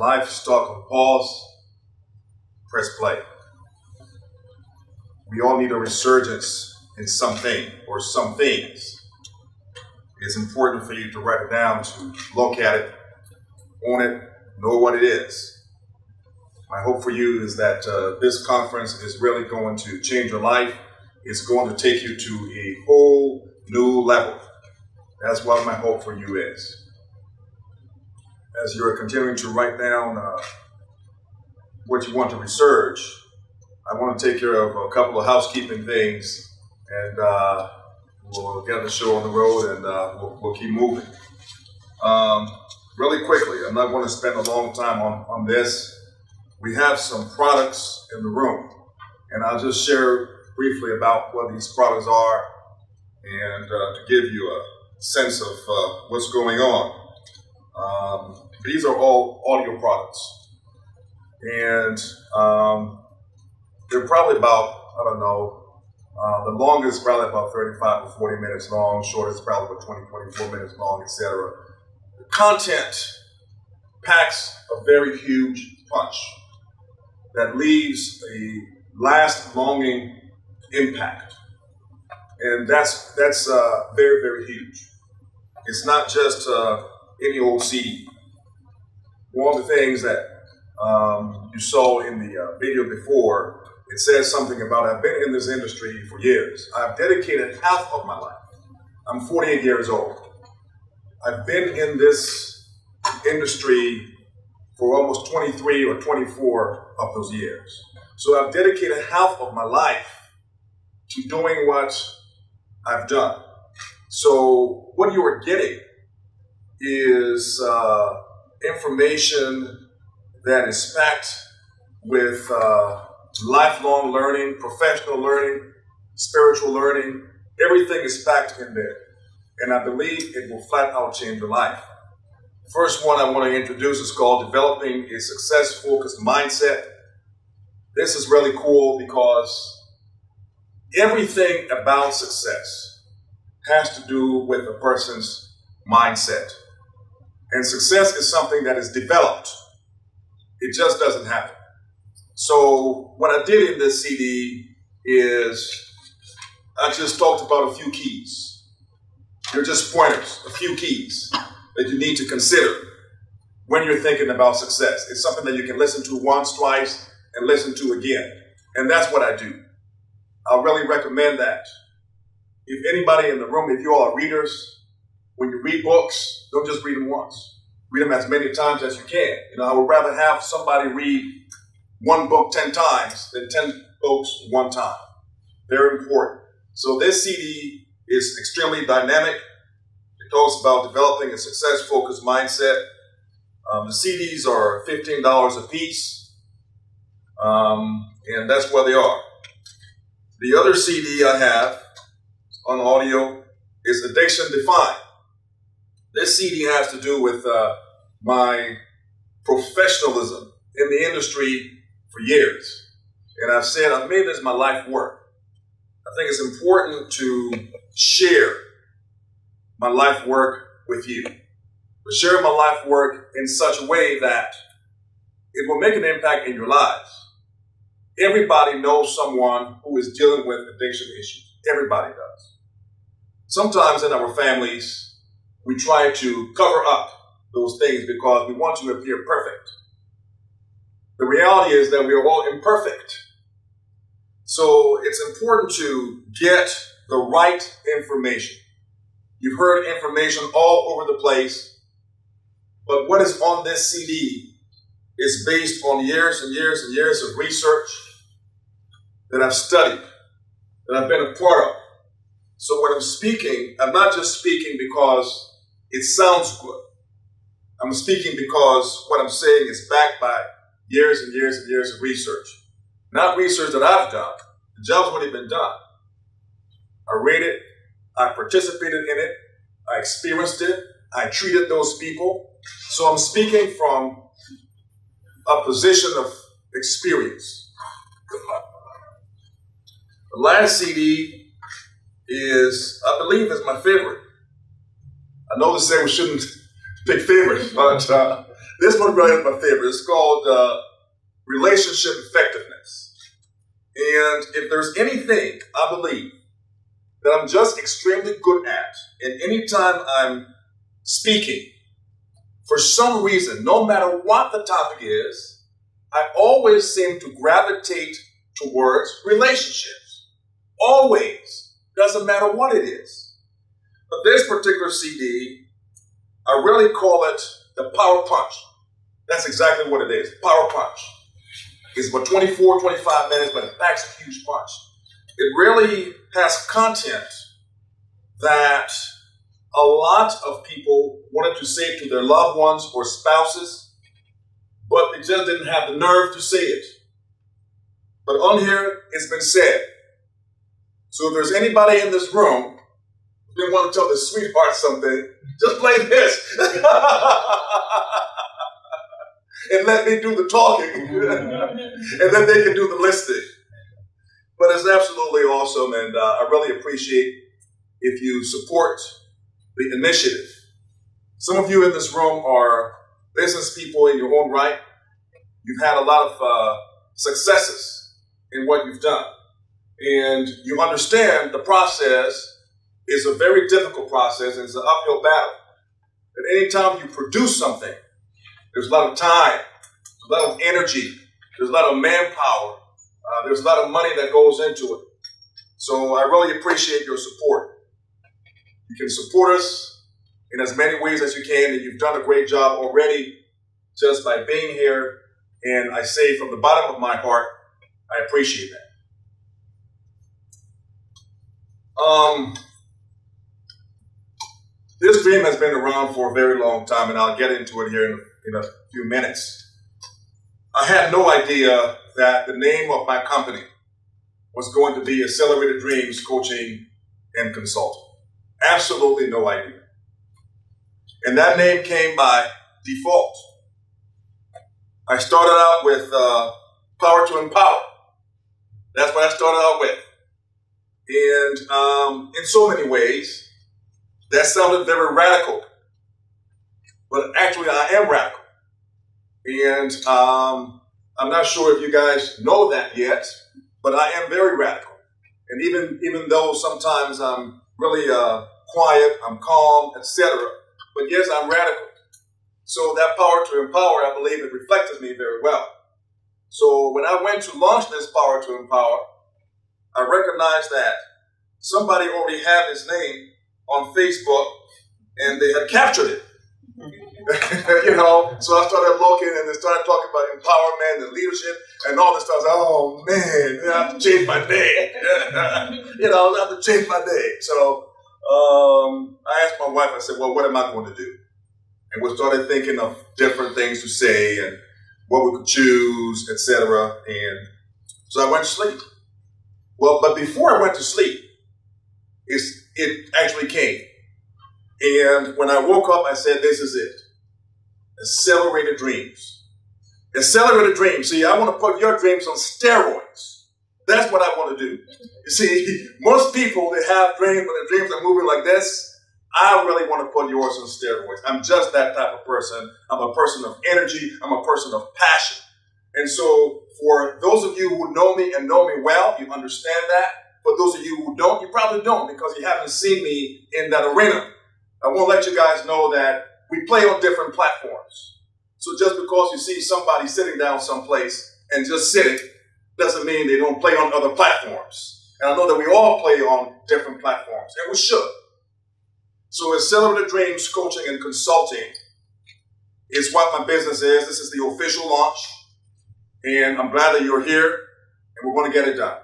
life is stuck on pause, press play. We all need a resurgence in something or some things. It's important for you to write it down, to look at it, own it, know what it is. My hope for you is that this conference is really going to change your life. It's going to take you to a whole new level. That's what my hope for you is. As you're continuing to write down what you want to research, I want to take care of a couple of housekeeping things, and we'll get the show on the road, and we'll keep moving. Really quickly, I'm not going to spend a long time on this. We have some products in the room, and I'll just share briefly about what these products are, and to give you a sense of what's going on. These are all audio products, and they're probably about, I don't know, the longest is probably about 35 to 40 minutes long, shortest probably about 20, 24 minutes long, etc. The content packs a very huge punch that leaves a last longing impact. And that's very, very huge. It's not just any old CD. One of the things that you saw in the video before, it says something about I've been in this industry for years. I've dedicated half of my life. I'm 48 years old. I've been in this industry for almost 23 or 24 of those years. So I've dedicated half of my life to doing what I've done. So what you are getting is information that is packed with lifelong learning, professional learning, spiritual learning. Everything is packed in there. And I believe it will flat out change your life. First one I want to introduce is called Developing a Success-Focused Mindset. This is really cool because everything about success has to do with a person's mindset. And success is something that is developed. It just doesn't happen. So what I did in this CD is I just talked about a few keys. They're just pointers, a few keys that you need to consider when you're thinking about success. It's something that you can listen to once, twice, and listen to again. And that's what I do. I'll really recommend that. If anybody in the room, if you all are readers, when you read books, don't just read them once. Read them as many times as you can. I would rather have somebody read one book 10 times than 10 books one time. Very important. So this CD is extremely dynamic. It talks about developing a success-focused mindset. The CDs are $15 a piece, and that's where they are. The other CD I have on audio is Addiction Defined. This CD has to do with my professionalism in the industry for years. And I've said I've made this my life work. I think it's important to share my life work with you. But share my life work in such a way that it will make an impact in your lives. Everybody knows someone who is dealing with addiction issues. Everybody does. Sometimes in our families, we try to cover up those things because we want to appear perfect. The reality is that we are all imperfect. So it's important to get the right information. You've heard information all over the place, but what is on this CD is based on years and years and years of research that I've studied, that I've been a part of. So when I'm speaking, I'm not just speaking because it sounds good. I'm speaking because what I'm saying is backed by years and years and years of research. Not research that I've done. The job's already been done. I read it. I participated in it. I experienced it. I treated those people. So I'm speaking from a position of experience. The last CD is, I believe, is my favorite. I know this say we shouldn't pick favorites, but This one really is my favorite. It's called Relationship Effectiveness. And if there's anything I believe that I'm just extremely good at, and anytime I'm speaking, for some reason, no matter what the topic is, I always seem to gravitate towards relationships. Always. Doesn't matter what it is. But this particular CD, I really call it the Power Punch. That's exactly what it is. Power Punch. It's about 24, 25 minutes, but it packs a huge punch. It really has content that a lot of people wanted to say to their loved ones or spouses, but they just didn't have the nerve to say it. But on here, it's been said. So if there's anybody in this room who didn't want to tell their sweetheart something, just play this. And let me do the talking. And then they can do the listening. But it's absolutely awesome, and I really appreciate if you support the initiative. Some of you in this room are business people in your own right. You've had a lot of successes in what you've done. And you understand the process is a very difficult process, and it's an uphill battle. And anytime you produce something, there's a lot of time, a lot of energy, there's a lot of manpower, there's a lot of money that goes into it. So I really appreciate your support. You can support us in as many ways as you can, and you've done a great job already just by being here. And I say from the bottom of my heart, I appreciate that. This dream has been around for a very long time, and I'll get into it here in a few minutes. I had no idea that the name of my company was going to be Accelerated Dreams Coaching and Consulting. Absolutely no idea. And that name came by default. I started out with Power to Empower. That's what I started out with. And in so many ways, that sounded very radical. But actually, I am radical. And I'm not sure if you guys know that yet, but I am very radical. And even though sometimes I'm really quiet, I'm calm, etc., but yes, I'm radical. So that Power to Empower, I believe it reflected me very well. So when I went to launch this Power to Empower, I recognized that somebody already had this name on Facebook and they had captured it. So I started looking and they started talking about empowerment and leadership and all this stuff. I was like, oh man, I have to change my name. I have to change my name. So I asked my wife, I said, well, what am I going to do? And we started thinking of different things to say and what we could choose, etc. And so I went to sleep. Well, but before I went to sleep, it actually came. And when I woke up, I said, this is it. Accelerated dreams. Accelerated dreams. See, I want to put your dreams on steroids. That's what I want to do. You see, most people, they have dreams, but their dreams are moving like this. I really want to put yours on steroids. I'm just that type of person. I'm a person of energy. I'm a person of passion. And so for those of you who know me and know me well, you understand that. For those of you who don't, you probably don't because you haven't seen me in that arena. I want to let you guys know that we play on different platforms. So just because you see somebody sitting down someplace and just sitting doesn't mean they don't play on other platforms. And I know that we all play on different platforms, and we should. So Accelerated Dreams Coaching and Consulting is what my business is. This is the official launch. And I'm glad that you're here, and we're going to get it done.